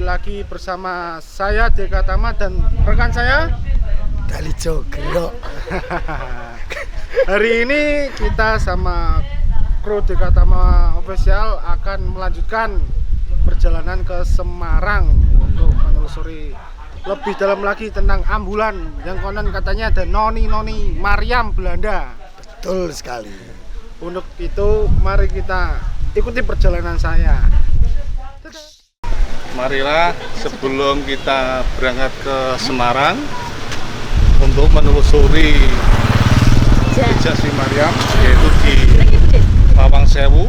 lagi bersama saya Deka Tama dan rekan saya Dali Jogro. Hari ini kita sama kru Deka Tama Official akan melanjutkan perjalanan ke Semarang untuk menelusuri lebih dalam lagi tentang ambulan yang konon katanya ada noni-noni Maryam Belanda. Betul sekali. Untuk itu mari kita ikuti perjalanan saya. Marilah sebelum kita berangkat ke Semarang untuk menelusuri jejak Sri Maryam, yaitu di Lawang Sewu,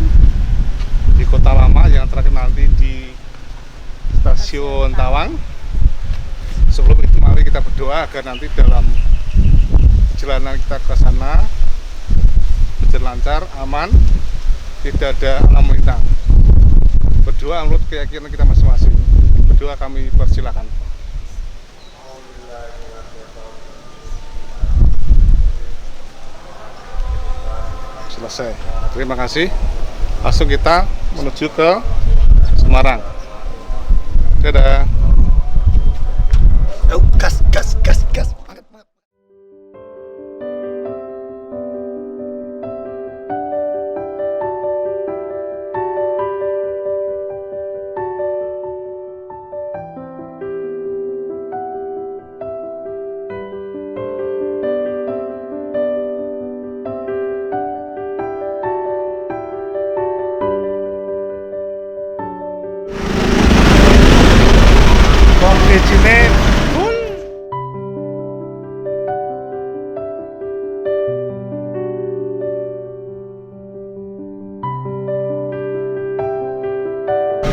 di Kota Lama yang terakhir nanti di Stasiun Tawang. Sebelum itu mari kita berdoa agar nanti dalam perjalanan kita ke sana berjalan lancar, aman, tidak ada alam melintang. Berdoa menurut keyakinan kita masing-masing. Berdoa kami persilakan. Selesai. Terima kasih. Langsung kita menuju ke Semarang. Dadah. Gas.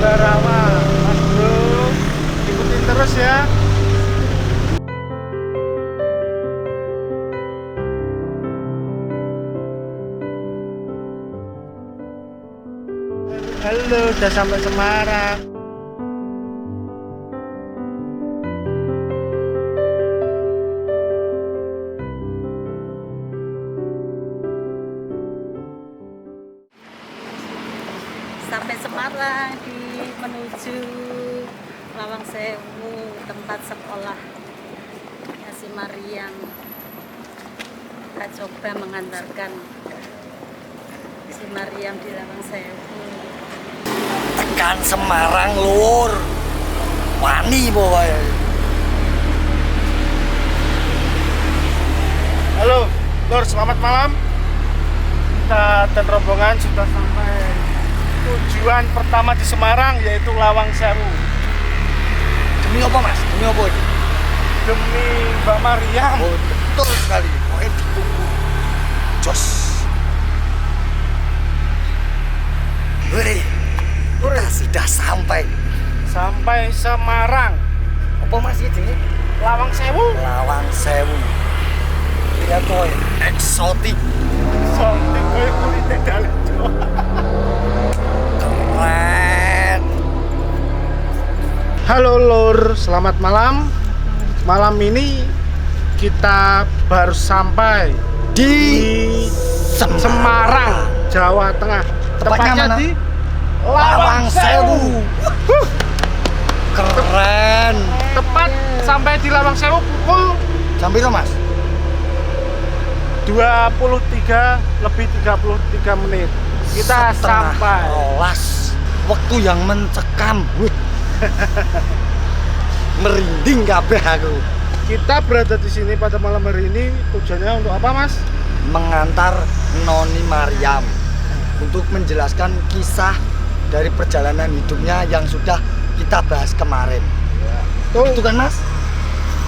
Rama, Mas Bro, ikutin terus ya. Halo, udah sampai Semarang. Sampai Semarang menuju Lawang Sewu, tempat sekolah Sri Maryam. Kita coba mengantarkan Sri Maryam di Lawang Sewu. Tekan Semarang lur. Wani pokoknya. Halo, Lur, selamat malam. Kita dan rombongan sudah sampai tujuan pertama di Semarang, yaitu Lawang Sewu. Demi apa mas? Demi apa ini? Demi Mbak Maryam. Oh, betul sekali. Pokoknya ditunggu. Jos. Kita sudah sampai Semarang. apa mas ini? Lawang Sewu. Lawang Sewu. Lihat boy, eksotik. Sontik koyo kulite dalan. Keren. Halo Lur, selamat malam. Malam ini kita baru sampai di Semarang, Jawa Tengah. Tepatnya mana? di Lawang Sewu. Keren. Tepat sampai di Lawang Sewu pukul Sampai itu mas? 23 lebih 33 menit. Kita sampai. Rolas. Waktu yang mencekam. Merinding kabeh aku. Kita berada di sini pada malam hari ini tujuannya untuk apa, Mas? Mengantar Noni Maryam untuk menjelaskan kisah dari perjalanan hidupnya yang sudah kita bahas kemarin. Tuh, Itu kan mas?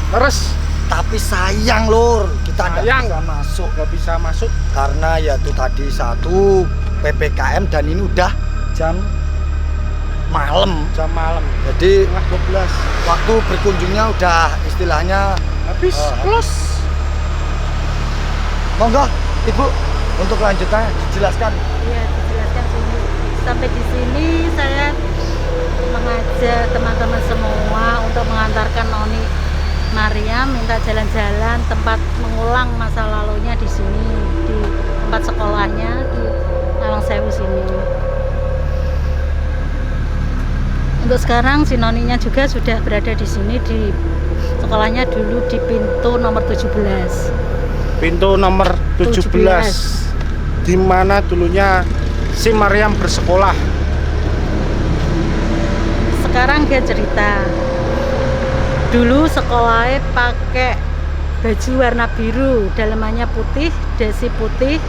terus Tapi sayang lur, kita nggak Sayang. bisa masuk nggak bisa masuk. karena ya itu tadi satu PPKM dan ini udah jam malam. Jam malam, Jadi setengah 12. waktu berkunjungnya udah istilahnya Habis close. monggo ibu untuk lanjutannya dijelaskan. Iya, dijelaskan sini. Sampai di sini saya mengajak teman-teman semua untuk mengantarkan Noni Maryam, minta jalan-jalan tempat mengulang masa lalunya di sini, di tempat sekolahnya di Lawang Sewu sini. Untuk sekarang si noninya juga sudah berada di sini, di sekolahnya dulu di pintu nomor 17. Pintu nomor 17, di mana dulunya si Maryam bersekolah. Sekarang dia cerita, dulu sekolahnya pakai baju warna biru, dalamannya putih, dasi putih,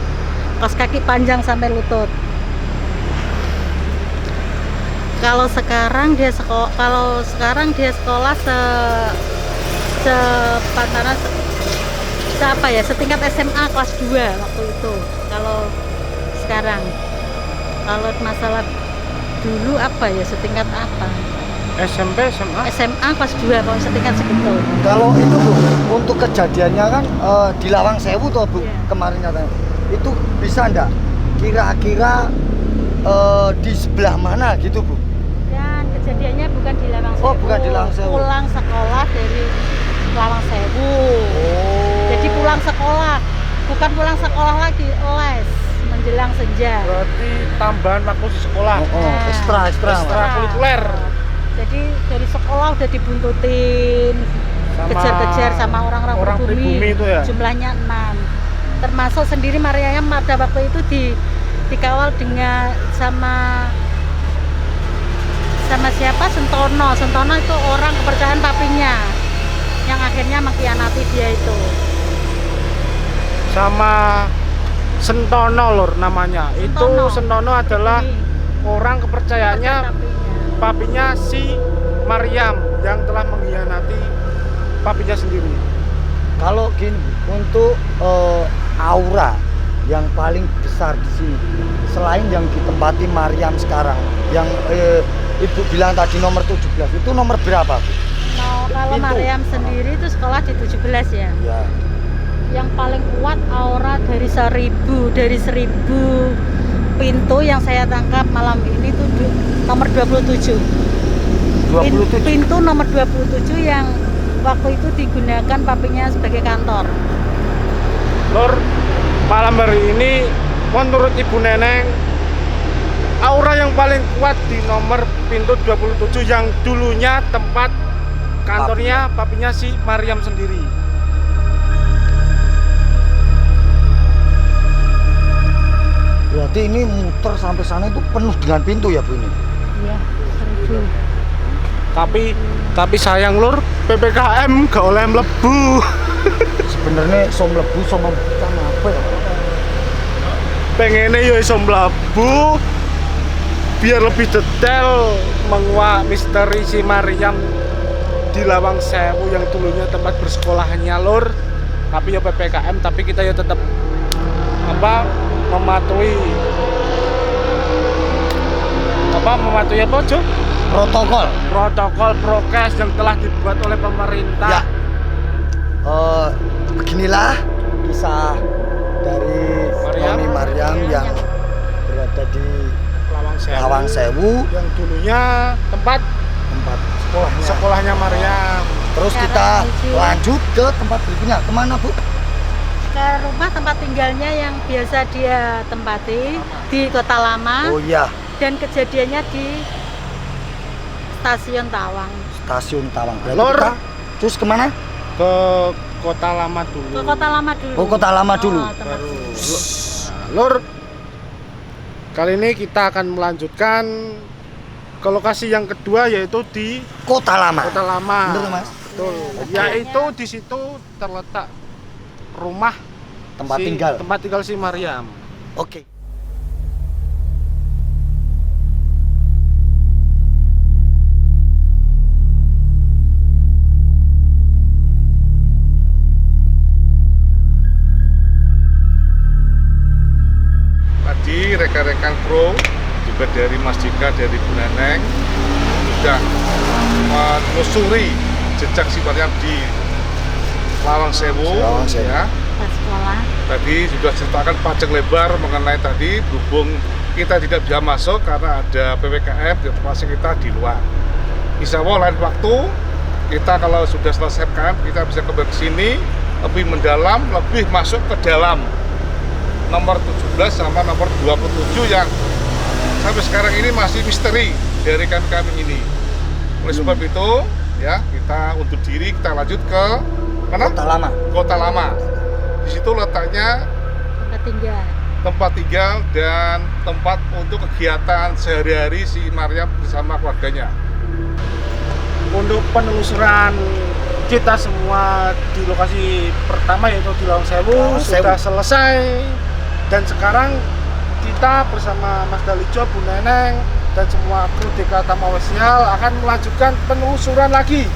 kaos kaki panjang sampai lutut. Kalau sekarang dia sekolah setingkat SMA kelas 2 waktu itu. Kalau sekarang, kalau masalah dulu setingkat apa? SMP, SMA. SMA kelas 2 kalau setingkat segitu. Kalau itu Bu, untuk kejadiannya kan di Lawang Sewu tuh Bu, Iya. kemarin katanya. Itu bisa enggak kira-kira di sebelah mana gitu Bu? Dan kejadiannya bukan di Lawang Sewu. Oh, bukan di Lawang Sewu. Pulang sekolah dari Lawang Sewu. Jadi pulang sekolah, bukan pulang sekolah lagi, les menjelang senja. Berarti tambahan waktu di sekolah. Ekstra. Ekstrakurikuler. Jadi dari sekolah udah dibuntutin, Sama kejar-kejar sama orang-orang orang pribumi itu ya? Jumlahnya 6. Termasuk sendiri Maryam pada waktu itu dikawal dengan sama siapa? Sentono. Sentono itu orang kepercayaan papinya yang akhirnya mengkhianati dia itu. Sama Sentono lor namanya. Itu Sentono adalah orang kepercayaannya papinya si Maryam yang telah mengkhianati papinya sendiri. Kalau gini untuk aura yang paling besar di sini, selain yang ditempati Maryam sekarang, yang Ibu bilang tadi nomor 17, itu nomor berapa Bu? Kalau Pintu. Maryam sendiri itu sekolah di 17 ya. Ya. Yang paling kuat aura dari 1000 pintu yang saya tangkap malam ini tuh nomor 27. 27. Pintu nomor 27 yang waktu itu digunakan papinya sebagai kantor. Lor, malam hari ini menurut Ibu Neneng, aura yang paling kuat di nomor pintu 27 yang dulunya tempat kantornya papinya si Maryam sendiri. Berarti ini muter sampai sana itu penuh dengan pintu ya Bu ini? Iya, 1000. Tapi sayang lur, PPKM gak oleh mlebu. Sebenarnya som lebu sama bukan apa ya? Pengennya yo iso mlebu biar lebih detail menguak misteri si Maryam di Lawang Sewu yang dulunya tempat bersekolahnya lur. Tapi ya PPKM, tapi kita ya tetap mematuhi apa Jo? Protokol prokes yang telah dibuat oleh pemerintah. Ya. Beginilah kisah dari Noni Maryam yang berada di Lawang Sewu yang dulunya tempat sekolahnya Maryam. Terus kita lanjut ke tempat berikutnya. Kemana Bu? Ke rumah tempat tinggalnya yang biasa dia tempati di Kota Lama. Oh iya, Dan kejadiannya di Stasiun Tawang. Stasiun Tawang. Berarti Lor. kita terus kemana? Ke Kota Lama dulu. Ke Kota Lama dulu. Oh, Kota Lama dulu. tempat Baru. dulu. Lur, kali ini kita akan melanjutkan ke lokasi yang kedua yaitu di Kota Lama. Kota Lama. Bener Mas? Betul. Yaitu di situ terletak rumah Tempat tinggal. Si Maryam. Oke. Tadi rekan-rekan kru juga dari Mas Jika, dari Bu Neneng sudah menelusuri jejak si Maryam di Lawang Sewu. Ya. Pas sekolah. Tadi sudah ceritakan panjang lebar mengenai tadi, berhubung kita tidak bisa masuk karena ada PPKM, terpaksa kita di luar. Insya Allah lain waktu kita kalau sudah selesai PPKM kita bisa kembali ke sini lebih mendalam, lebih masuk ke dalam nomor 17 sama nomor 27 yang sampai sekarang ini masih misteri dari kami ini. Oleh sebab itu, ya kita undur diri, kita lanjut ke mana? Kota Lama. Kota Lama. Di situ letaknya tempat tinggal. tempat tinggal dan tempat untuk kegiatan sehari-hari si Maryam bersama keluarganya. Untuk penelusuran kita semua di lokasi pertama yaitu di Lawang Sewu Lawang Sewu. sudah selesai, dan sekarang kita bersama Mas Dalijo, Bu Neneng dan semua kru DK Tama Official akan melanjutkan penelusuran lagi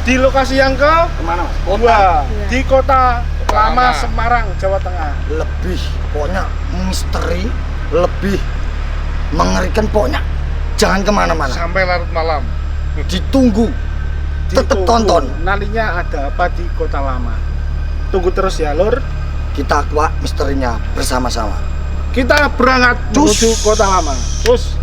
di lokasi yang Kemana Mas? kedua Iya. di Kota Lama Lama. Semarang, Jawa Tengah. Lebih pokoknya misteri, lebih mengerikan pokoknya. Jangan kemana-mana. Sampai larut malam. Ditunggu. Tetap Ditunggu tonton. nantinya ada apa di Kota Lama. Tunggu terus ya Lur. Kita kuak misterinya bersama-sama. Kita berangkat Cus. menuju Kota Lama. Terus.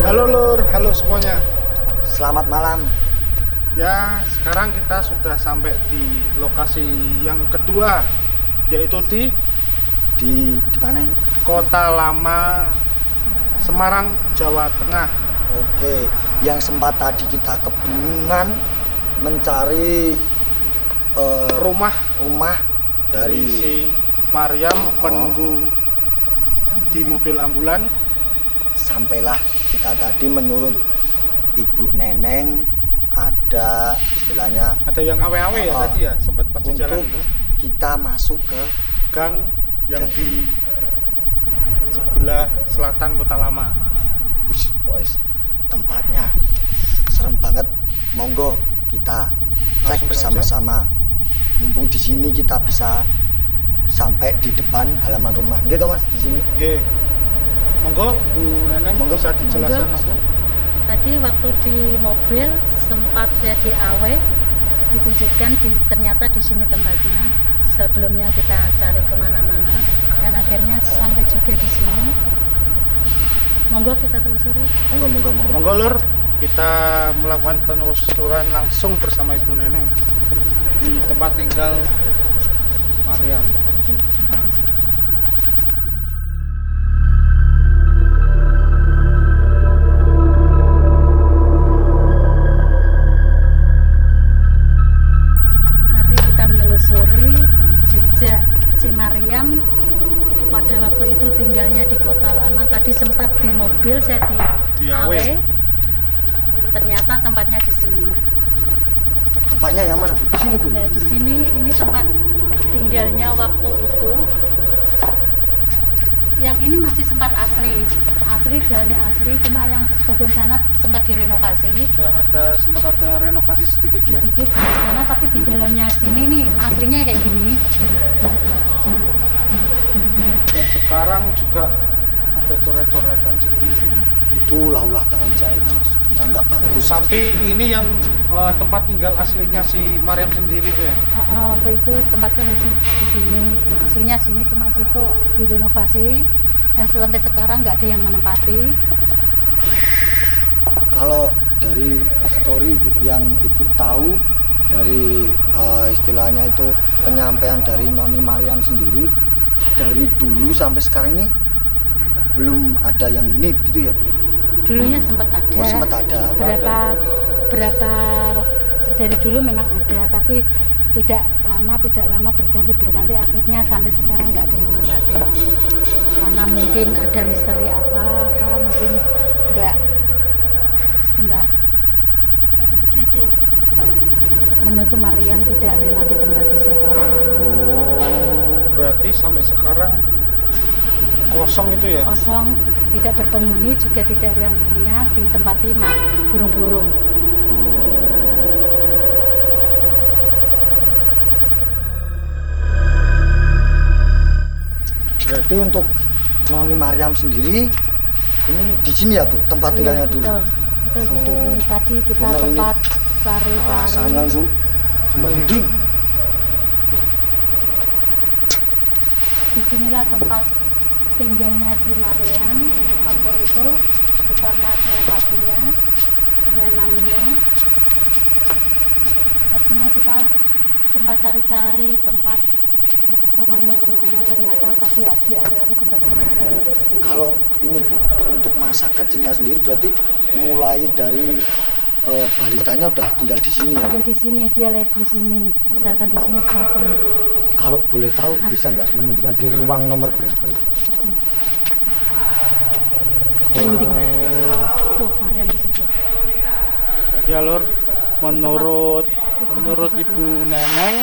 Halo Lur, halo semuanya. Selamat malam. Ya, sekarang kita sudah sampai di lokasi yang kedua, yaitu Di mana ini? Kota Lama Semarang, Jawa Tengah. Oke, yang sempat tadi kita kebingungan mencari Rumah rumah dari dari si Maryam, penunggu di mobil ambulan. sampailah kita tadi menurut Ibu Neneng ada istilahnya Ada yang awe-awe ya Oh. tadi ya, sempat pas di jalan untuk itu. kita masuk ke Gang yang Gang. di sebelah selatan Kota Lama. Wis, boys, tempatnya serem banget. Monggo kita cek Langsung bersama-sama. Mumpung di sini kita bisa sampai di depan halaman rumah. Gitu Mas, di sini. Oke. Monggo Bu Neneng Monggo. bisa dijelaskan Mas. Tadi waktu di mobil sempat saya di AW ditunjukkan ternyata di sini tempatnya. Sebelumnya kita cari kemana-mana dan akhirnya sampai juga di sini. Monggo kita telusuri. Monggo, monggo, monggo. Monggo Lur, kita melakukan penelusuran langsung bersama Ibu Neneng di tempat tinggal Maryam. Mari kita menelusuri jejak si Maryam pada waktu itu tinggalnya di Kota Lama. Tadi sempat di mobil saya Di AW. AW. Ternyata tempatnya di sini. Tempatnya yang mana? Di sini, Bu. Nah, di sini ini tempat tinggalnya waktu itu. Yang ini masih sempat asli. Asli, jalannya asli, cuma yang bagian sana sempat direnovasi. Sempat ada renovasi sedikit ya. Sedikit di sana, tapi di dalamnya sini nih aslinya kayak gini. Dan sekarang juga ada coret-coretan sedikit. Itu ulah tangan jahil, Mas. Sebenarnya nggak bagus. Tapi ini yang tempat tinggal aslinya si Maryam sendiri tuh ya. Waktu itu tempatnya masih di sini, aslinya sini, cuma situ direnovasi dan sampai sekarang nggak ada yang menempati. Kalau dari histori Bu, yang Ibu tahu dari istilahnya itu penyampaian dari Noni Maryam sendiri, dari dulu sampai sekarang ini belum ada yang ini begitu ya Bu? Dulunya sempat ada. Oh, sempat ada. Berapa dari dulu memang ada, tapi tidak lama berganti akhirnya sampai sekarang nggak ada yang menempati. Karena mungkin ada misteri apa mungkin nggak. Sebentar. Gitu. Menutup Maryam tidak rela ditempati siapapun. Berarti sampai sekarang kosong itu ya? Kosong, tidak berpenghuni, juga tidak ada yang punya, ditempati burung-burung. Berarti untuk Noni Maryam sendiri ini di sini ya Bu tempat tinggalnya dulu. Betul, betul di sini. Tadi kita Bener ini. tempat cari-cari. Rasanya Bu merinding. Disinilah tempat tinggalnya si Maryam waktu itu bersama papinya dengan maminya. Tadinya kita sempat cari-cari tempat rumahnya di mana, ternyata tadi di area tempat sini. Kalau ini Bu, untuk masa kecilnya sendiri berarti mulai dari balitanya udah tinggal di sini ya. Ada di sini, dia lihat di sini, misalkan di sini sebelah sini. Kalau boleh tahu bisa nggak menunjukkan di ruang nomor berapa itu? Merinding. Tuh Maryam di situ. Ya Lur, menurut Ibu Neneng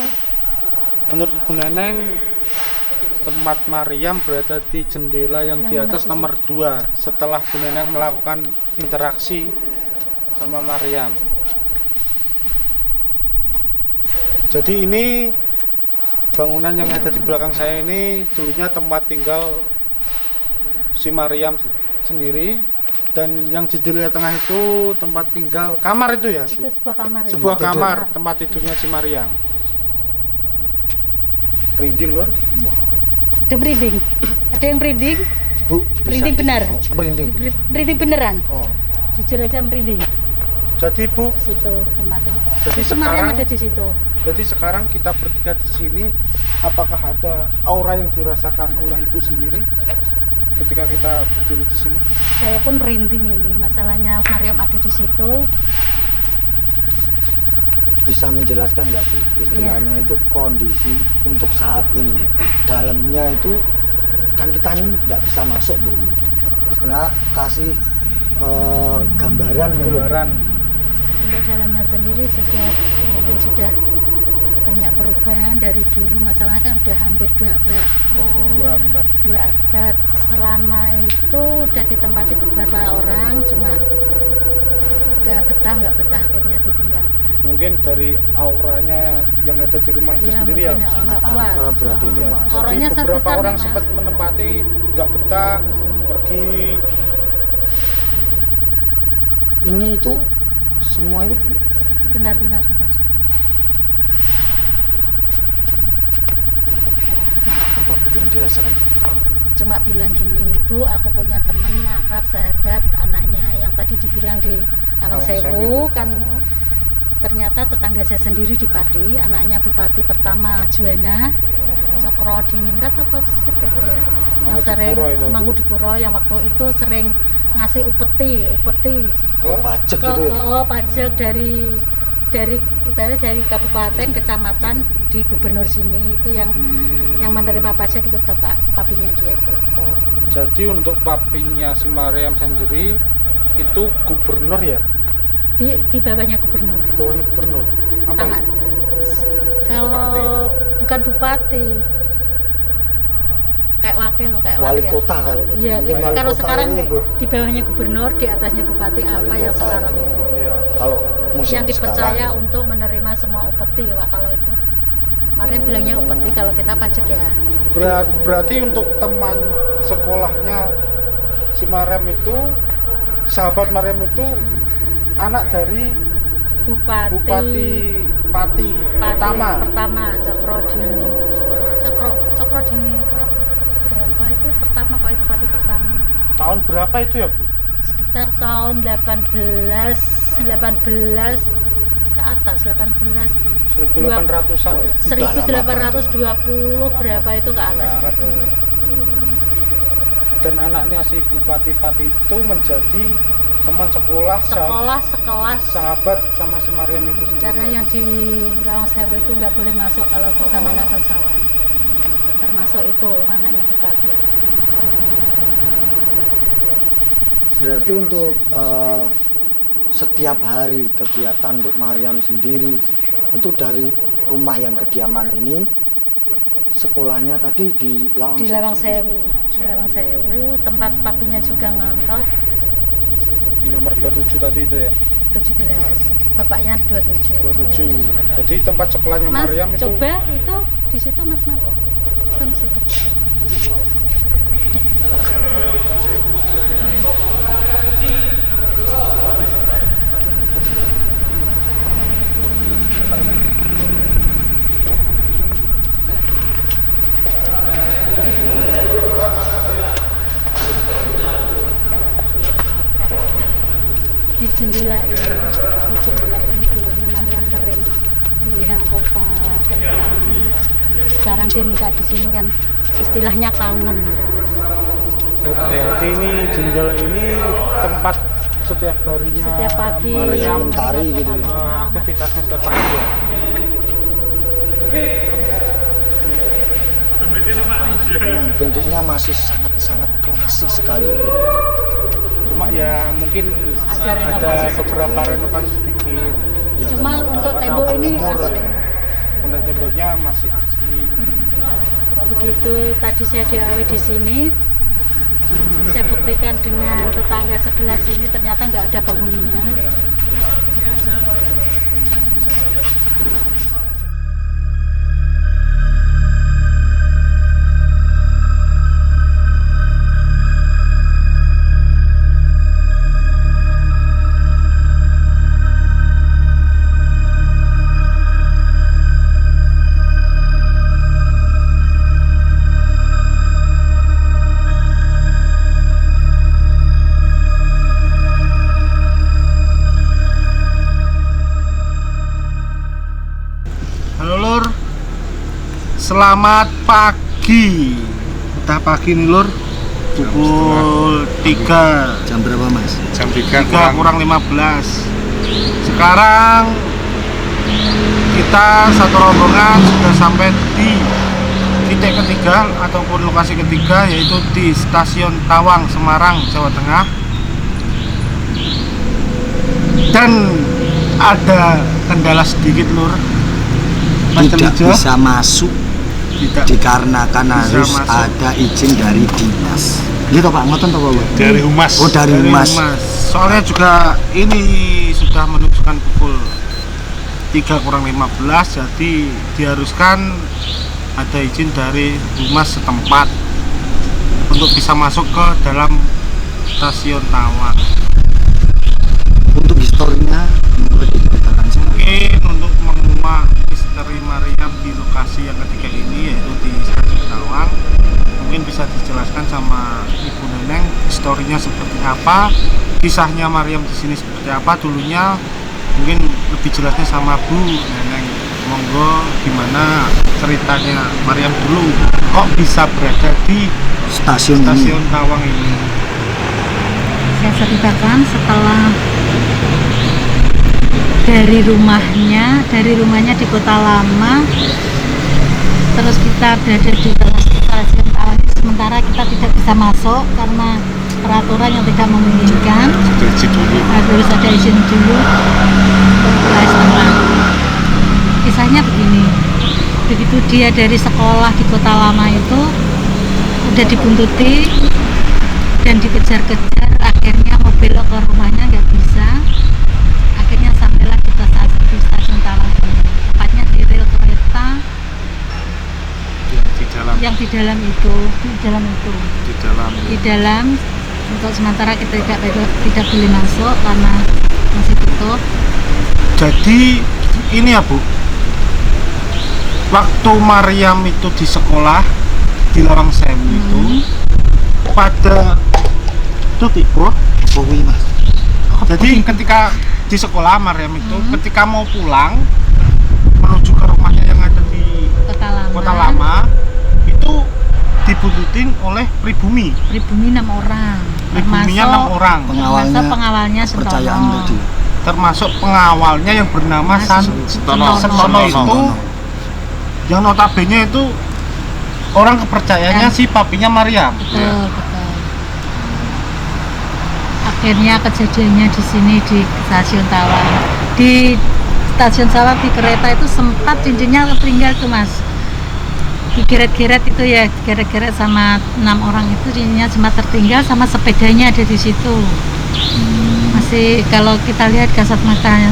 tempat Maryam berada di jendela yang di atas nomor 2 setelah Bu Neneng melakukan interaksi sama Maryam. Jadi ini bangunan yang ada di belakang saya ini dulunya tempat tinggal si Maryam sendiri, dan yang di jendela tengah itu tempat tinggal kamar itu ya, Itu sebuah kamar. ya? sebuah kamar tempat tidurnya si Maryam. Rinding Lur. Ada merinding. Ada yang merinding? Bu, Merinding benar? Merinding. Merinding beneran? Oh. Jujur aja merinding. Jadi Bu, Di situ tempatnya. Jadi Itu Maryam sekarang- ada di situ. jadi sekarang kita bertiga di sini, apakah ada aura yang dirasakan oleh Ibu sendiri ketika kita berdiri di sini? Saya pun merinding ini. Masalahnya Maryam ada di situ. Bisa menjelaskan nggak Bu istilahnya itu kondisi untuk saat ini dalamnya itu kan kita ini nggak bisa masuk Bu, istilah kasih gambaran gitu loh. Gambaran. Untuk dalamnya sendiri mungkin sudah banyak perubahan dari dulu. Masalahnya kan udah hampir 2 abad. Dua abad. 2 abad. Selama itu udah ditempati beberapa orang, cuma nggak betah akhirnya ditinggalkan. Mungkin dari auranya yang ada di rumah itu Iya, sendiri ya. mungkin sangat nggak kuat. angka berarti itu Iya. Mas. Jadi Auranya beberapa besar orang nih, Mas. sempat menempati, nggak betah, pergi. Ini itu semua itu Benar. apa Bu yang dirasakan? Cuma bilang gini, Bu, aku punya temen akrab sahabat, anaknya yang tadi dibilang di Lawang Lawang Sewu Sewu. kan. Ternyata tetangga saya sendiri di Pati, anaknya Bupati pertama Juwana Cokro Diningrat atau siapa itu ya, yang sering Mangudipuro itu. Mangudipuro yang waktu itu sering ngasih upeti Ke Pajak ke gitu ya? pajak dari ibaratnya dari kabupaten kecamatan di gubernur sini itu yang menerima pajak itu bapak papinya dia itu. Oh. Jadi untuk papinya si Maryam sendiri itu gubernur ya? Di bawahnya gubernur. Di bawahnya gubernur. Apa Tangan. itu? Kalau bukan bupati, kayak wakil. Wali kota kalau. Iya, Mungkin wali kalau kota sekarang ini, Bu. di bawahnya gubernur, di atasnya bupati, Wali apa yang kota sekarang gitu. itu. Iya. Kalau musim Yang dipercaya sekarang, untuk menerima semua upeti, Wak, kalau itu. Maria bilangnya upeti, kalau kita pajak ya. Berarti untuk teman sekolahnya si Maryam itu, sahabat Maryam itu anak dari Bupati Pati pertama. Cokro Diningrat berapa itu pertama Pak Bupati pertama Tahun berapa itu ya Bu? sekitar tahun 18 ke atas 1800-an ya. 1820 berapa itu ke atas. Dan anaknya si Bupati Pati itu menjadi teman sekolah Sekolah sekelas sahabat sama si Maryam itu sendiri. karena yang di Lawang Sewu itu nggak boleh masuk kalau bukan anak bangsawan, termasuk itu anaknya Bupati. berarti untuk setiap hari kegiatan untuk Maryam sendiri itu dari rumah yang kediaman ini, sekolahnya tadi di Lawang Di Lawang Sewu, tempat papinya juga ngantor. Di nomor 27 tadi itu ya. 17, bapaknya 27. 27. Jadi tempat sekolahnya Mas, Maryam itu coba itu di situ Mas. Kan di situ. jendela ini dulunya Mariam sering melihat kota. Sekarang dia minta di sini kan istilahnya kangen. Berarti ini jendela ini tempat setiap harinya Setiap pagi Mariam mencari gitu. aktivitasnya setiap pagi. Bentuknya masih sangat klasik sekali. Cuma ya mungkin ada beberapa renovasi sedikit. Ya, Cuma untuk tembok ini asli. Untuk temboknya masih asli. Begitu tadi saya DAW di sini, saya buktikan dengan tetangga sebelah sini ternyata nggak ada penghuninya. Halo Lur, selamat pagi. Udah pagi nih Lur, pukul 3 Jam berapa Mas? Jam 3 kurang 15. Sekarang kita satu rombongan sudah sampai di titik ketiga ataupun lokasi ketiga, yaitu di Stasiun Tawang, Semarang, Jawa Tengah. Dan ada kendala sedikit Lur. Mas Tidak Telijo, bisa masuk tidak dikarenakan bisa harus masuk. ada izin dari dinas. Iya toh Pak, ngoten toh Pak? dari humas. Oh dari humas. Soalnya juga ini sudah menunjukkan pukul 3 kurang 15, jadi diharuskan ada izin dari humas setempat untuk bisa masuk ke dalam Stasiun Tawang. Untuk historinya boleh diceritakan saya. Mungkin untuk menguak misteri Mariam di lokasi yang ketiga ini, yaitu di Stasiun Tawang, mungkin bisa dijelaskan sama Ibu Neneng historinya seperti apa, kisahnya Mariam di sini seperti apa dulunya. Mungkin lebih jelasnya sama Bu Neneng. Monggo, gimana ceritanya Mariam dulu kok bisa berada di Stasiun Stasiun ini. Tawang ini? Saya ceritakan setelah dari rumahnya di Kota Lama, terus kita berada di Stasiun Tawang. Sementara kita tidak bisa masuk karena peraturan yang tidak memungkinkan. Izin dulu. Harus ada izin dulu untuk setengah. Kisahnya begini, begitu dia dari sekolah di Kota Lama itu udah dibuntuti dan dikejar-kejar, akhirnya mobil ke rumahnya nggak bisa, akhirnya sampailah kita saat di Stasiun Tawang, tepatnya di rel kereta Yang di dalam di dalam untuk sementara kita tidak boleh masuk karena masih tutup. Jadi ini ya Bu, waktu Mariam itu di sekolah di Lawang Sewu itu pada tiba. Oh iya Mas. Jadi ketika di sekolah Mariam itu ketika mau pulang menuju ke rumahnya yang ada di Kota Lama itu dibuntutin oleh pribumi. Pribumi 6 orang. Pribuminya 6 orang. Termasuk pengawalnya Sentono. Kepercayaan tadi. Termasuk pengawalnya yang bernama Setono. Setono itu yang notabene itu orang kepercayaannya si papinya Mariam. Betul. Akhirnya kejadiannya di sini di Stasiun Tawang. Di Stasiun Tawang di kereta itu sempat cincinnya tertinggal tuh Mas. Digeret-geret itu ya, digeret-geret sama 6 orang itu cincinnya sempat tertinggal, sama sepedanya ada di situ. Masih kalau kita lihat kasat matanya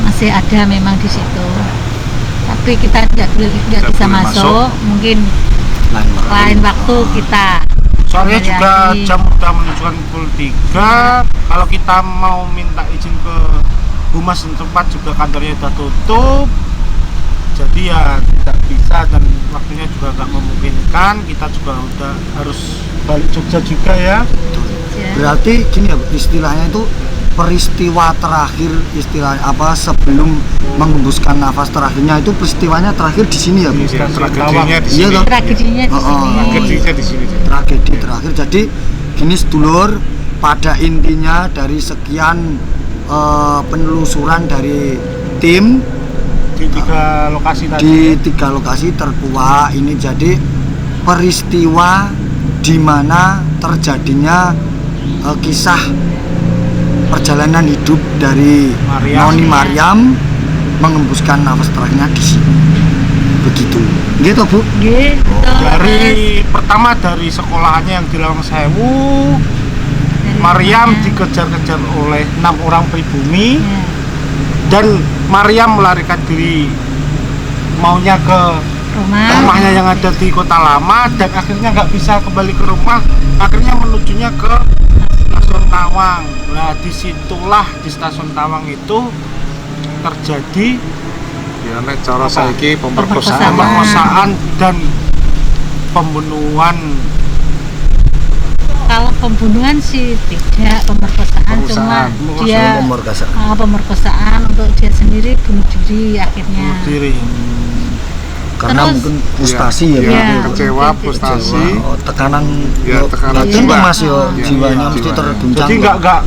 masih ada memang di situ. Tapi kita tidak bisa boleh masuk. Mungkin lain waktu kita. Soalnya Hari juga ini. jam udah menunjukkan pukul 3. Kalau kita mau minta izin ke humas tempat juga kantornya udah tutup. Jadi ya tidak bisa dan waktunya juga nggak memungkinkan. Kita juga udah harus balik Jogja juga ya. Ya. Berarti gini ya Bu, istilahnya itu peristiwa terakhir istilah apa sebelum mengembuskan nafas terakhirnya itu peristiwanya terakhir di sini ya Bu? Tragedinya di Iya sini. toh? Tragedinya di sini. Tragedinya di sini. Tragedi terakhir. Jadi gini sedulur, pada intinya dari sekian penelusuran dari tim Di 3 lokasi tadi. di 3 lokasi terkuak ini jadi peristiwa di mana terjadinya kisah perjalanan hidup dari Maryam. Noni Maryam mengembuskan nafas terakhirnya di sini. Begitu. Gitu Bu. Nggih, Dari pertama dari sekolahannya yang di Lawang Sewu, Maryam dikejar-kejar oleh 6 orang pribumi Ya. dan Maryam melarikan diri maunya ke rumahnya yang ada di Kota Lama dan akhirnya nggak bisa kembali ke rumah, akhirnya menujunya ke Stasiun Tawang. Nah disitulah di Stasiun Tawang itu terjadi Ya nek cara saiki Pemerkosaan. pemerkosaan dan pembunuhan. Kalau pembunuhan sih tidak, pemerkosaan cuma Pemerkosaan. dia Pemerkosaan. pemerkosaan untuk dia sendiri bunuh diri akhirnya. Bunuh diri. Karena Terus- mungkin frustasi ya, ya, Iya. Bu. kecewa, Mungkin frustasi. Tekanan Ya, tekanan batin jiwa. tuh Mas yo, Ya, jiwanya iya, mesti jiwanya. terguncang. Jadi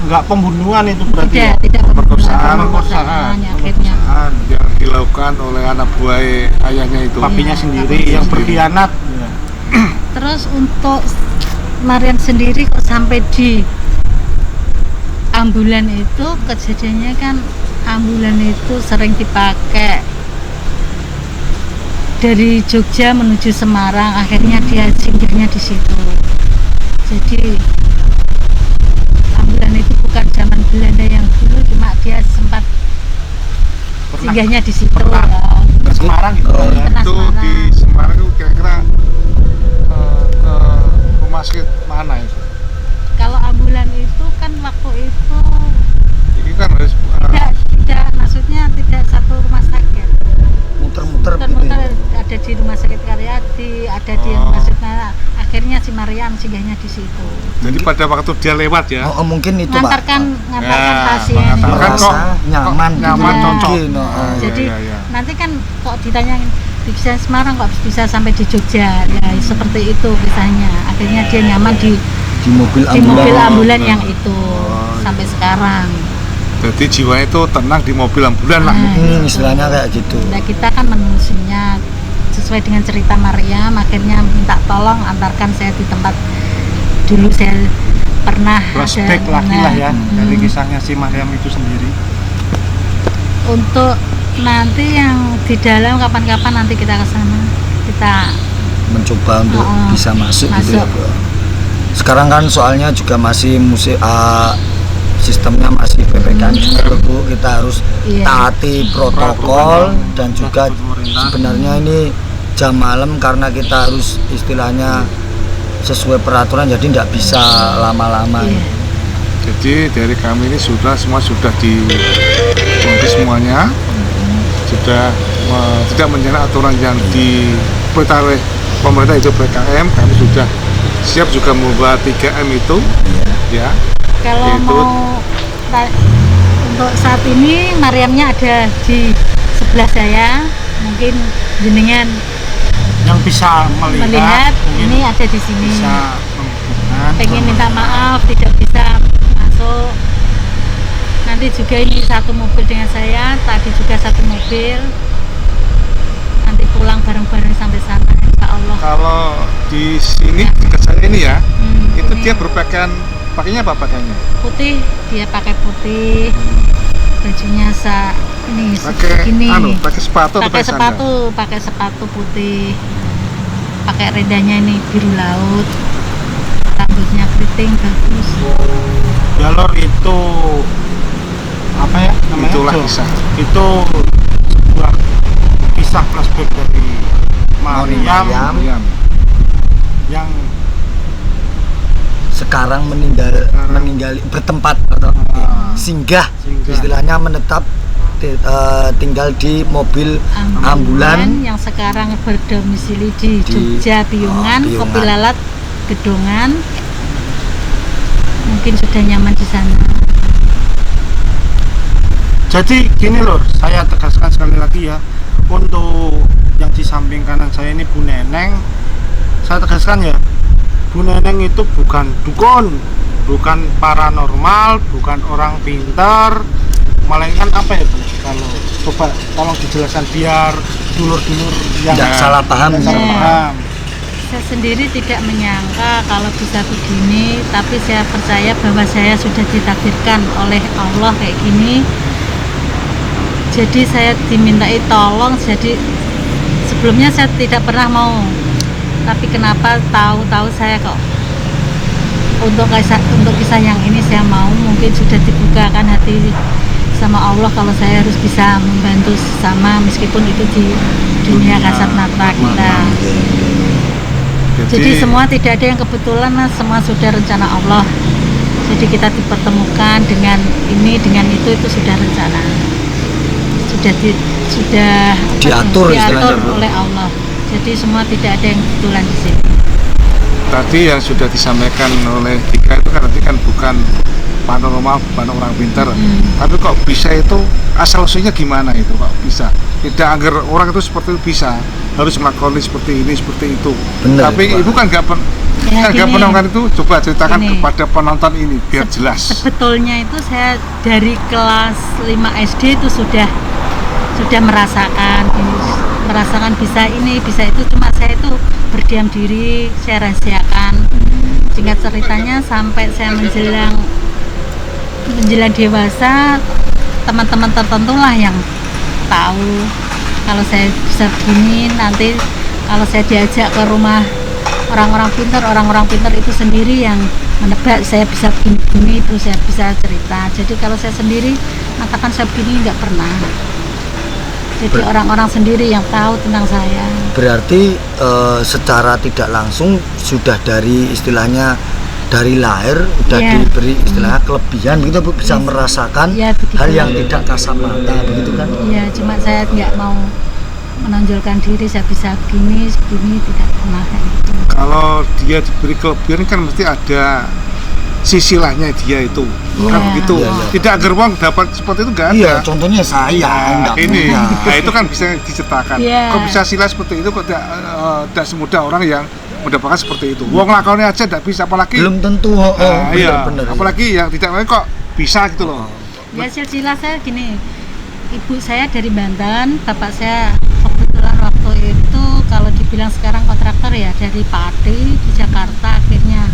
nggak pembunuhan itu berarti. Tidak Pemerkosaan. pemerkosaan ya, akhirnya. Pemerkosaan. Yang dilakukan oleh anak buah ayahnya itu. Papinya Iya, sendiri papinya yang sendiri. berkhianat. Terus untuk Maryam sendiri kok sampai di ambulan itu kejadiannya kan ambulan itu sering dipakai dari Jogja menuju Semarang, akhirnya dia singgahnya di situ. Jadi ambulan itu bukan zaman Belanda yang dulu, cuma dia sempat singgahnya di situ. Pernah. Ya. Ke Semarang gitu Oh, ya. Pernah Itu Semarang. di Semarang itu kira-kira ke rumah sakit mana itu? Kalau ambulan itu kan waktu itu Ini kan harus tidak maksudnya tidak satu rumah sakit, muter-muter gitu. muter-muter ada di rumah sakit Karyadi, ada di Oh. rumah sakit akhirnya si Maryam singgahnya di situ, jadi pada waktu dia lewat ya. Mungkin itu Pak. ngantarkan Ya, pasien mengantarkan. itu. Kan Merasa kok- nyaman, kok nyaman, gitu. cocok. Mungkin, Ah, Jadi iya, iya. nanti kan kok ditanyain bisa Semarang kok bisa sampai di Jogja, ya seperti itu kisahnya. Akhirnya dia nyaman di mobil mobil ambulan. ambulan Oh, yang itu iya. sampai sekarang. Jadi jiwanya itu tenang di mobil ambulan lah. Nah, Istilahnya kayak gitu. Nah, kita kan menelusurnya sesuai dengan cerita Maryam, akhirnya minta tolong antarkan saya di tempat dulu saya pernah Flashback ada. lagi Nah, lah ya dari kisahnya si Maryam itu sendiri. Untuk nanti yang di dalam kapan-kapan nanti kita ke sana, kita Mencoba untuk bisa masuk gitu ya masuk. Bu. Sekarang kan soalnya juga masih sistemnya masih PPKM juga Bu, kita harus Iya. taati protokol Protokol. dan juga Pemerintah. sebenarnya ini jam malam karena kita harus istilahnya sesuai peraturan jadi tidak bisa lama-lama. Iya. Jadi dari kami ini sudah dikunci semuanya, sudah tidak menjalankan aturan yang diperintah oleh pemerintah itu PPKM. Kami sudah siap juga membuat 3M itu, ya. Kalau Itu- mau untuk saat ini Maryamnya ada di sebelah saya, mungkin jenengan Yang bisa melihat mungkin ini ada di sini. bisa menghubungkan. Pengen minta maaf tidak bisa masuk. Nanti juga ini satu mobil dengan saya, tadi juga satu mobil. Nanti pulang bareng-bareng sampai sana, insya Allah. Kalau di sini dekat saya ini ya, itu ini dia berpakaian, pakainya apa pakaiannya? putih, dia pakai putih. Bajunya ini Pakai segini. pakai sepatu atau Pakai sandal? pakai sepatu putih. Pakai rendahnya ini biru laut. Rambutnya keriting bagus. Jalur itu apa ya namanya? Itulah Jo? kisah. Itu sebuah kisah flashback dari Maryam Maryam. Maryam. yang Sekarang meninggali bertempat atau singgah, Singgah. istilahnya menetap tinggal di mobil ambulan yang sekarang berdomisili di Di- Jogja Piyungan, Piyungan. Kopi Lalat Gedongan. Mungkin sudah nyaman di sana. Jadi gini lor, saya tegaskan sekali lagi ya, untuk yang di samping kanan saya ini Bu Neneng, saya tegaskan ya, Bu Neneng itu bukan dukun, bukan paranormal, bukan orang pintar, melainkan apa ya Bu? Kalau coba tolong dijelaskan biar dulur-dulur yang Tidak salah paham. tidak salah Ya. paham. Saya sendiri tidak menyangka kalau bisa begini, tapi saya percaya bahwa saya sudah ditakdirkan oleh Allah kayak gini. Jadi saya dimintai tolong, jadi sebelumnya saya tidak pernah mau, tapi kenapa tahu-tahu saya kok untuk kisah yang ini saya mau, mungkin sudah dibukakan hati sama Allah kalau saya harus bisa membantu sesama meskipun itu di dunia kasat mata kita. Jadi semua tidak ada yang kebetulan, Mas. Semua sudah rencana Allah. Jadi kita dipertemukan dengan ini, dengan itu sudah rencana. Sudah Diatur istilahnya, Bu. oleh Allah. Jadi semua tidak ada yang kebetulan di sini. Tadi yang sudah disampaikan oleh Tika itu kan nanti kan bukan paranormal, bukan orang pintar, tapi kok bisa itu asal usulnya gimana itu kok bisa? Tidak agar orang itu seperti itu bisa, harus melakukan seperti ini seperti itu. Bener, Tapi Pak. ibu kan nggak gini. pernah kan itu, coba ceritakan Gini. kepada penonton ini biar jelas. Sebetulnya itu saya dari kelas 5 SD itu sudah merasakan bisa ini bisa itu, cuma saya itu berdiam diri, saya rahasiakan. Singkat ceritanya sampai saya menjelang dewasa, teman-teman tertentu lah yang tahu kalau saya bisa begini. Nanti kalau saya diajak ke rumah orang-orang pintar itu sendiri yang menebak saya bisa begini, terus saya bisa cerita. Jadi kalau saya sendiri mengatakan saya begini nggak pernah. Jadi orang-orang sendiri yang tahu tentang saya. Berarti secara tidak langsung sudah dari istilahnya dari lahir udah Iya. diberi istilahnya kelebihan begitu Bu, bisa Yes. merasakan Iya, begitu. hal yang tidak kasat mata begitu kan? Iya, cuma saya nggak mau menonjolkan diri saya bisa begini, tidak pernah kayak gitu. Kalau dia diberi kelebihan kan mesti ada sisi lainnya dia itu, kan Iya. begitu. Iya, iya. Tidak agar uang dapat seperti itu nggak ada. Iya, contohnya saya Nah, enggak ini, punya. nah itu kan bisa diceritakan. Iya. Kok bisa sila seperti itu? Kok tidak semudah orang yang mendapatkan seperti itu. Uang lakonnya aja tidak bisa, apalagi. Belum tentu, Nah, iya. benar. Apalagi yang tidak lain kok bisa gitu loh. Ya silsilah saya gini, ibu saya dari Banten, bapak saya kebetulan waktu itu kalau dibilang sekarang kontraktor ya dari Pati di Jakarta, akhirnya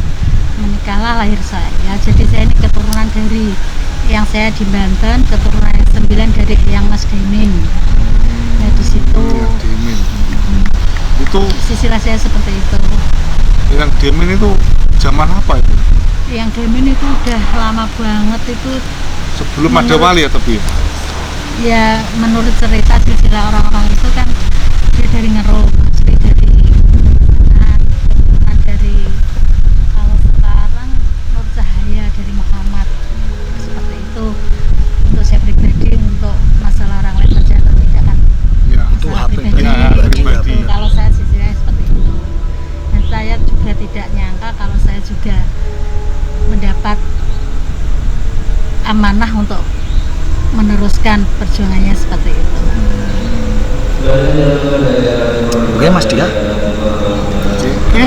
menikahlah lahir saya. Jadi saya ini keturunan dari yang saya di Banten, keturunan yang 9 dari yang Mas Deming. Nah di situ Yang Demin. Itu silsilah saya seperti itu. yang Demin itu zaman apa itu? Yang Deming itu udah lama banget itu. Sebelum ada wali ya tapi. Ya menurut cerita silsilah orang-orang itu kan dia dari Ngeruk, asli dari keturunan dari, kalau sekarang Nur Cahaya dari Muhammad, seperti itu. Untuk saya pribadi, untuk masalah orang lain percaya atau tidak kan Ya. Itu masalah hak pribadi, pribadi. kayak Ya, gitu. pribadi. Kalau saya silsilahnya seperti itu, dan saya juga tidak nyangka kalau saya juga mendapat amanah untuk meneruskan perjuangannya seperti itu. Oke Mas Dia. Oke.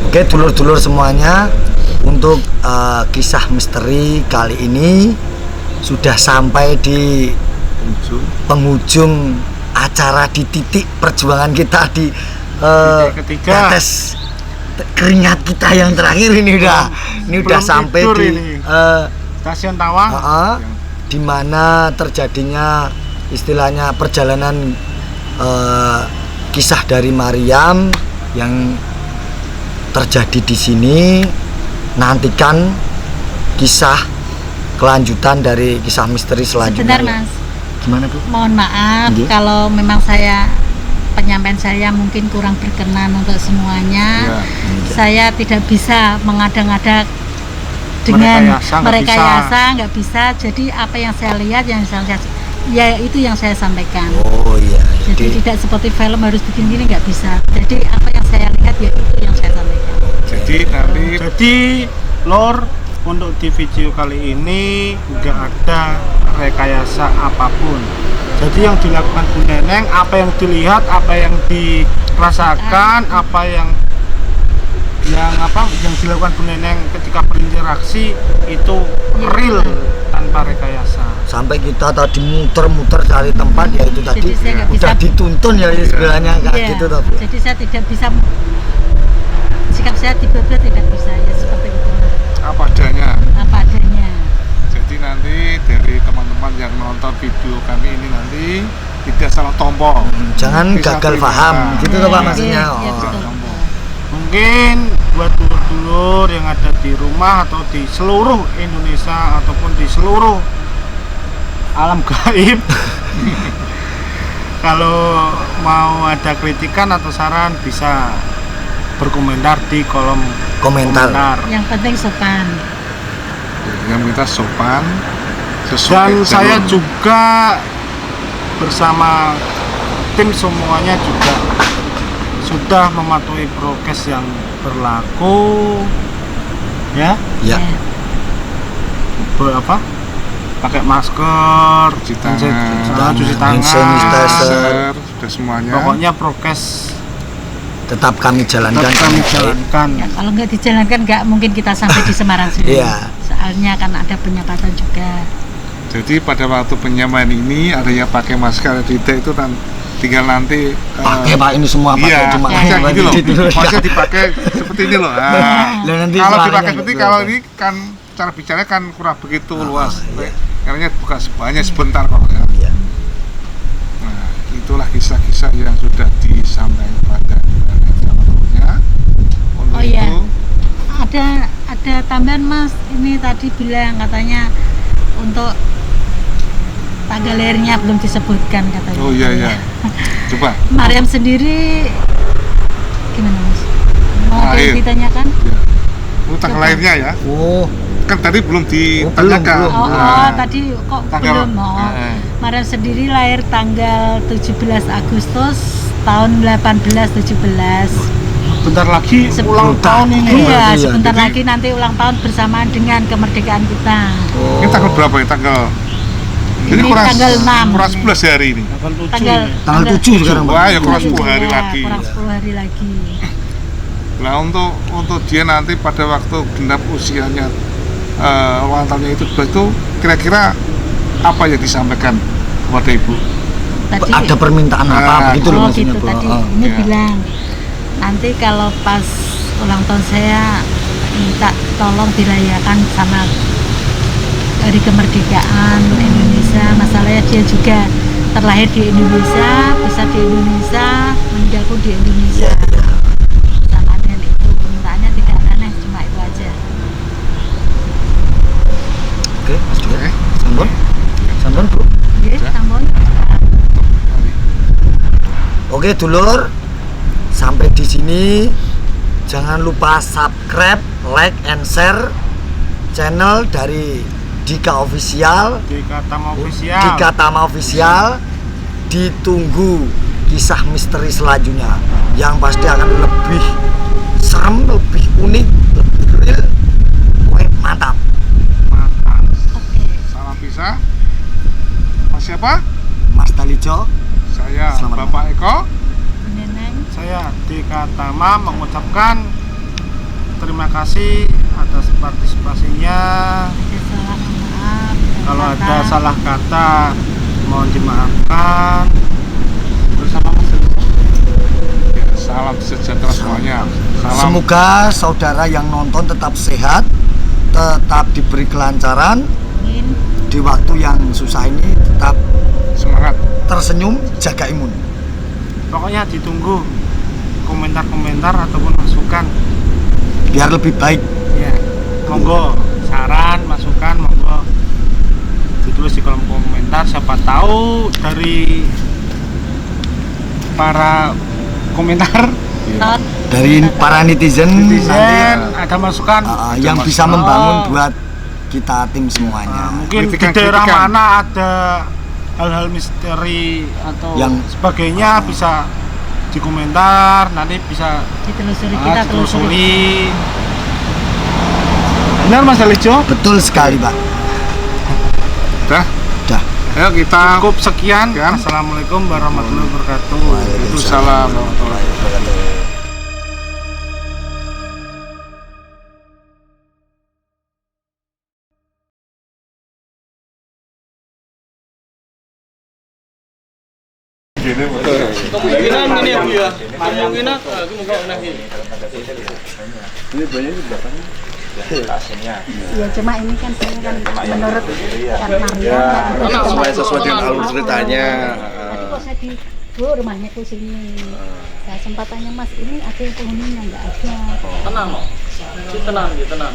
Oke dulur-dulur semuanya, untuk kisah misteri kali ini sudah sampai di penghujung acara, di titik perjuangan kita di Titik ketiga. tetes keringat kita yang terakhir ini udah Belum sampai tidur di ini. Stasiun Tawang. di mana terjadinya istilahnya perjalanan kisah dari Maryam yang terjadi di sini. Nantikan kisah kelanjutan dari kisah misteri selanjutnya. Sebentar Mas, Gimana Bu? mohon maaf Iya. kalau memang penyampaian saya mungkin kurang berkenan untuk semuanya. Ya. Saya tidak bisa mengada-ngada dengan merekayasa, nggak bisa. Jadi apa yang saya lihat, yang saya ya itu yang saya sampaikan. Oh iya. Jadi tidak seperti film harus bikin gini, nggak bisa. Jadi apa yang saya lihat ya itu yang saya sampaikan. Jadi nanti Jadi Lor, untuk di video kali ini nggak ada rekayasa apapun. Jadi yang dilakukan Bu Neneng, apa yang dilihat, apa yang dirasakan, apa yang dilakukan Bu Neneng ketika berinteraksi itu real tanpa rekayasa. Sampai kita tadi muter-muter cari tempat ya itu tadi Jadi saya nggak udah bisa- dituntun ya istilahnya kayak Iya, gitu toh. Bu. jadi saya tidak bisa, sikap saya tiba-tiba tidak bisa ya seperti itu Apa adanya. apa adanya. Jadi nanti dari teman-teman yang nonton video kami ini nanti tidak salah tombol. Jangan Bisa gagal terima. paham gitu toh Pak Iya, maksudnya. iya, Oh. betul. Mungkin buat dulur-dulur yang ada di rumah atau di seluruh Indonesia ataupun di seluruh alam gaib, kalau mau ada kritikan atau saran bisa berkomentar di kolom Komentar. Yang penting sopan. Yang kita sopan sesuai Dan jalur. saya juga bersama tim semuanya juga sudah mematuhi prokes yang berlaku, ya, Ya. pakai masker, Cuci tangan. cuci Hand tangan, sanitizer. Sudah semuanya. pokoknya prokes Tetap kami jalankan. tetap kami dengan baik. jalankan. Ya, kalau nggak dijalankan nggak mungkin kita sampai di Semarang sini. Iya. Soalnya kan ada penyekatan juga. Jadi pada waktu penyampaian ini ada yang pakai masker atau tidak itu tinggal nanti Pakai Pak ini semua pakai iya, cuma maksudnya cuma gitu loh. gitu loh. Maksudnya dipakai seperti ini loh. Nah, Lah, nanti kalau suaranya dipakai nggak seperti keluar. kalau ini kan cara bicaranya kan kurang begitu luas. iya. Karena bukan hanya sebentar kok ya. Iya. Nah, itulah kisah-kisah yang sudah disampaikan pada teman-temannya. Untuk Oh iya. itu, Ada tambahan Mas, ini tadi bilang katanya untuk tanggal lahirnya belum disebutkan katanya. oh iya iya. Coba. Mariam sendiri gimana Mas? Mau Lahir. ditanyakan? Itu tanggal lahirnya ya. Oh, Kan tadi belum belum. ditanyakan. Oh, Nah, tadi kok tanggal- belum? Oh. Nah. Mariam sendiri lahir tanggal 17 Agustus tahun 1817. Bentar lagi ulang Sebentar. tahun ini. Iya, iya. sebentar Jadi- lagi nanti ulang tahun bersamaan dengan kemerdekaan kita. Ini tanggal berapa ya? Jadi Ini tanggal 6. kurang 11 ya hari ini. Tanggal 7 sekarang, Pak. Wah, ya kurang 7, 10 hari ya, lagi. Kurang 10 hari lagi. Nah, untuk dia nanti pada waktu genap usianya ulang tahunnya itu kira-kira apa yang disampaikan kepada ibu? Tadi Ada permintaan apa Ah, begitu loh oh maksudnya, gitu Bu. tadi. Oh. Ini Iya. bilang nanti kalau pas ulang tahun saya minta tolong dirayakan sama hari kemerdekaan Indonesia. Masalahnya dia juga terlahir di Indonesia, besar di Indonesia, meninggal pun di Indonesia. Sama dengan itu permintaannya tidak aneh, cuma itu aja. Oke, Mas Dwi. Oke. Sampun. Sampun, Bu. Oke, sampun. Oke, dulur. Sampai di sini jangan lupa subscribe, like and share channel dari Dika Official. Dika Tama Official. Dika Tama Official. Ditunggu kisah misteri selanjutnya yang pasti akan lebih serem, lebih unik, lebih real. Wah, mantap. Mantap. Oke. Salam pisah. Mas siapa? Mas Talijo. Saya Selamat Bapak Eko. Neneng. Saya Dika Tama mengucapkan terima kasih atas partisipasinya. Ada salah maaf. Kalau kata. ada salah kata mohon dimaafkan. Bersama Mas Dulur. Ya, salam sejahtera semuanya. Salam. Semoga saudara yang nonton tetap sehat, tetap diberi kelancaran Amin. di waktu yang susah ini, tetap Semangat. tersenyum, jaga imun. Pokoknya ditunggu komentar-komentar ataupun masukan. Biar lebih baik. Ya, monggo saran, masukan, monggo ditulis di kolom komentar. Siapa tahu dari para komentar Tot. Dari para netizen, netizen ada masukan. yang Mas- bisa membangun Oh. buat kita tim semuanya. Mungkin di Kritikan- daerah kritikan. mana ada hal-hal misteri atau Yang- sebagainya bisa di komentar, nanti bisa Ditelusuri kita telusuri. ditelusuri. Benar Mas Alijo? Betul sekali, Pak. Udah? Ayo kita cukup sekian. Sekian. Assalamualaikum warahmatullahi wabarakatuh. Waalaikumsalam Waalaikumsalam warahmatullahi wabarakatuh. Kemungkinan ini ya Bu ya. Kemungkinan aku mau kau nahi. Ya cuma ini kan saya kan menurut karena supaya sesuai dengan alur ceritanya. tadi kok saya di rumahnya ke sini. Saya sempat tanya Mas, ini ada yang penghuninya nggak ada. Tenang no. Tenang ya tenang.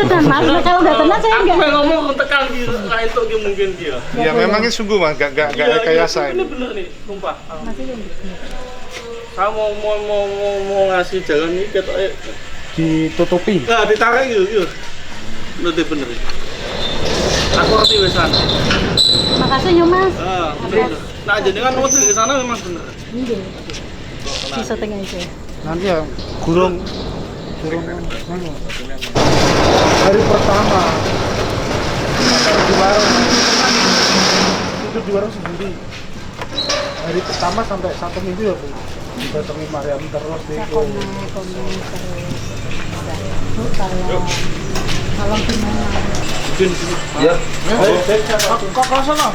Tenang Mas, kalau nggak tenang saya Aku nggak. yang ngomong tekan gitu, nah itu mungkin dia. Ya memangnya sungguh mas, gak rekayasa Ini ini. bener nih, sumpah. Masih yang gitu. Saya mau ngasih jalan ini kayak Ditutupi. nah ditarik gitu. Nanti bener. Aku ngerti wesan. Makasih ya Mas. Bener. Nah jadi kan mau dari sana memang bener. Iya. Bisa tengah aja. Nanti ya gurung hari pertama di warung itu di warung sendiri. Hari pertama sampai 1 minggu ya Bu, didatangi Mariam terus di Saya kono terus. Bu, kalau gimana? kok kosong no?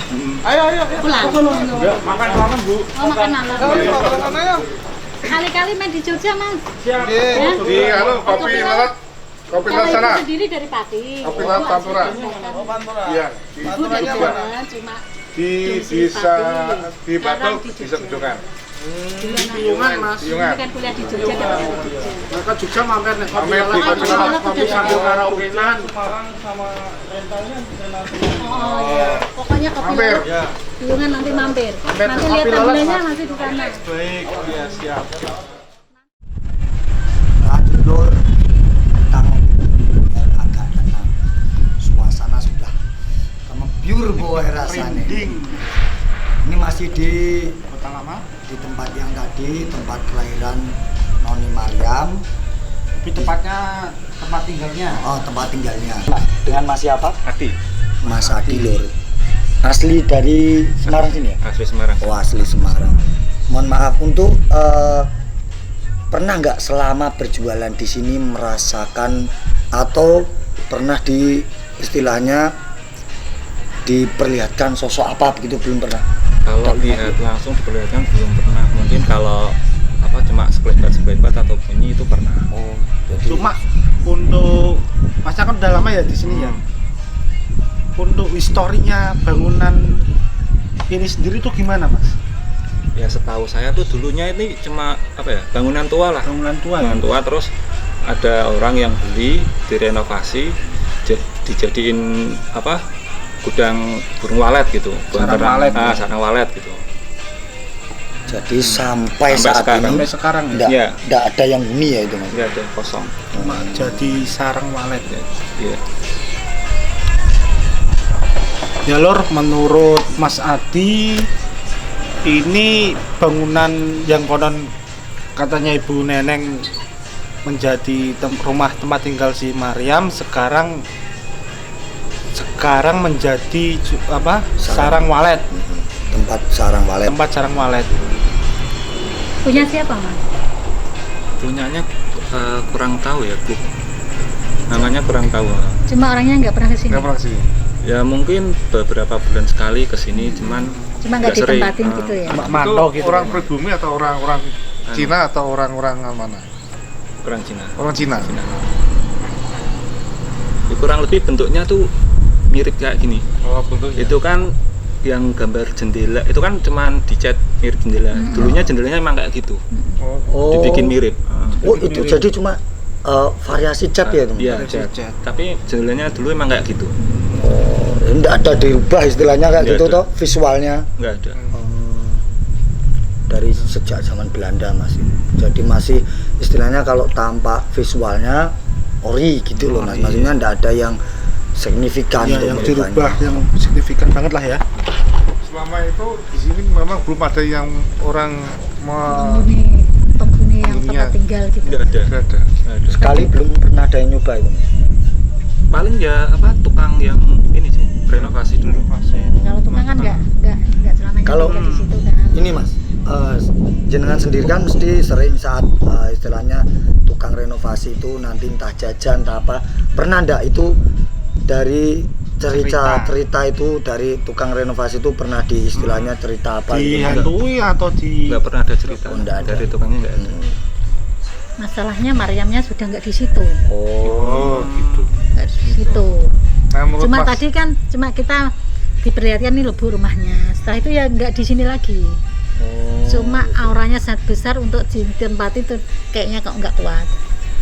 Ayo Pulang. makan malam Bu. Oh makan malam. Kali-kali main di Jogja Mas. Siap. Ya? Di kopi lalat Kalau sana. ibu sendiri dari Pati. Kopi lalat Pantura. Iya. Ibu dari mana? Cuma Di bisa di Batu bisa gedungan. Piungan Mas. Piungan. ini kan kuliah di Jogja kan. Mereka juga mampir nih kopi Mampir di lalat, kopi lalat. kopi sambil karaokean. Semarang sama rentalnya bisa nanti. Oh iya. Pokoknya kopi Mampir. lalat. Piungan nanti mampir. Mampir Nanti ke lihat kopi lalat, tabelnya Mas. masih di sana. Baik, ya siap. Radio Lur tentang biar agak tenang. Suasana sudah kemebyur boy rasanya. Ini masih di Kota Lama. di tempat yang tadi, tempat kelahiran Noni Mariam. Tapi tepatnya tempat tinggalnya. Oh, tempat tinggalnya. Dengan Mas siapa? Ati. Mas Adi Lur. Asli dari Semarang sini ya? Asli Semarang. Oh, asli Semarang. Mohon maaf untuk pernah nggak selama berjualan di sini merasakan atau pernah di istilahnya diperlihatkan sosok apa begitu, belum pernah? Kalau lihat langsung diperlihatkan belum pernah. Mungkin kalau apa cuma sekelebat atau bunyi itu pernah. Oh, jadi Cuma untuk Masnya kan udah lama ya di sini ya. Untuk historinya bangunan ini sendiri tuh gimana Mas? Ya setahu saya tuh dulunya ini cuma apa ya, bangunan tua lah. Bangunan tua ya. Bangunan tua, terus ada orang yang beli, direnovasi, dijadiin apa, gudang burung walet gitu. Sarang walet. Sarang walet gitu. jadi sampai Sampai saat sekarang. ini Sampai sekarang ya. Iya. enggak ada yang huni ya itu Mas. Nggak ada, kosong. Cuma jadi sarang walet ya. Iya. Ya Lur, menurut Mas Adi ini bangunan yang konon katanya Ibu Neneng menjadi rumah tempat tinggal si Mariam sekarang menjadi apa? Sarang walet. Tempat sarang walet. Tempat sarang walet. Punya siapa Mas? Punyanya kurang tahu ya, Bu. Namanya kurang tahu. Cuma orangnya nggak pernah kesini. Nggak pernah sih. Ya mungkin beberapa bulan sekali kesini, cuman Cuma nggak sering. ditempatin gitu ya. Mantau gitu. Orang pribumi atau orang Cina atau orang mana? Kurang Cina. Orang Cina. Cina. Ya, kurang lebih bentuknya tuh mirip kayak gini. Oh, bentuknya. Itu kan yang gambar jendela, itu kan cuman dicat mirip jendela. Dulunya jendelanya emang kayak gitu, Oh. dibikin mirip. Oh, itu jadi cuma variasi cat ya, teman. Iya, cat. Tapi jendelanya dulu emang kayak gitu. Oh, enggak ada dirubah istilahnya kayak Nggak gitu ada. toh visualnya. Nggak ada. Dari sejak zaman Belanda masih. Jadi masih istilahnya kalau tampak visualnya ori gitu loh Mas. Maksudnya enggak ada yang signifikan Ya, untuk yang merubahnya. dirubah yang signifikan banget lah ya. Selama itu di sini memang belum ada yang orang Penghuni yang Penghuninya. tempat tinggal gitu. Nggak ada. nggak ada. Nggak ada. Sekali belum pernah ada yang nyoba itu Mas. Paling ya apa tukang yang ini sih, renovasi dulu. Kalau tukang kan nggak selamanya Kalau- tinggal di situ kan. Ini Mas, jenengan sendiri kan mesti sering saat istilahnya tukang renovasi itu nanti entah jajan entah apa, pernah ndak itu dari cerita itu dari tukang renovasi itu pernah di istilahnya cerita apa gitu? Dihantui atau di Nggak pernah ada cerita Oh, nggak ada. dari tukangnya, nggak ada. Masalahnya Maryamnya sudah nggak di situ. Oh gitu. Nggak di situ. Nah, menurut Cuma Mas, tadi kan cuma kita diperlihatkan nih lebu rumahnya. Setelah itu ya nggak di sini lagi. Cuma auranya sangat besar untuk ditempati itu kayaknya kok nggak kuat.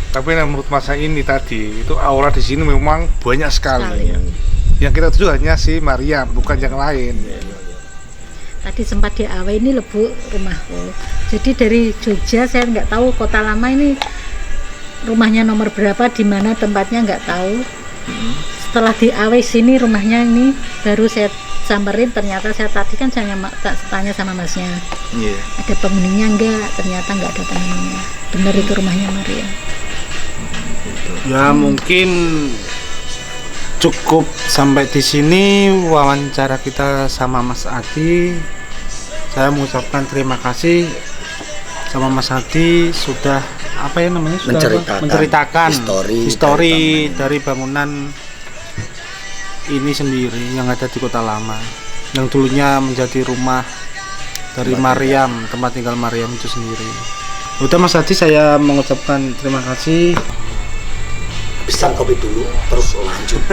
tapi menurut masa ini tadi itu aura di sini memang banyak sekali. Sekali. Yang kita tuju hanya si Maryam, bukan yang lain. Tadi sempat di Awe ini lebu rumahku. Jadi dari Jogja saya nggak tahu Kota Lama ini rumahnya nomor berapa, di mana tempatnya nggak tahu. Setelah di Awe sini rumahnya ini baru saya samperin, ternyata saya tadi kan saya tanya sama masnya, Iya. ada penghuninya enggak, ternyata nggak ada penghuninya. Benar itu rumahnya Maryam. Ya mungkin cukup sampai di sini wawancara kita sama Mas Adi. Saya mengucapkan terima kasih sama Mas Adi sudah apa ya namanya, sudah menceritakan histori dari bangunan ini sendiri yang ada di Kota Lama, yang dulunya menjadi rumah dari Maryam, tempat tinggal Maryam itu sendiri. Udah Mas Adi, saya mengucapkan terima kasih. Pesan kopi dulu terus lanjut.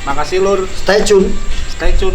Makasih Lur. Stay tune. Stay tune.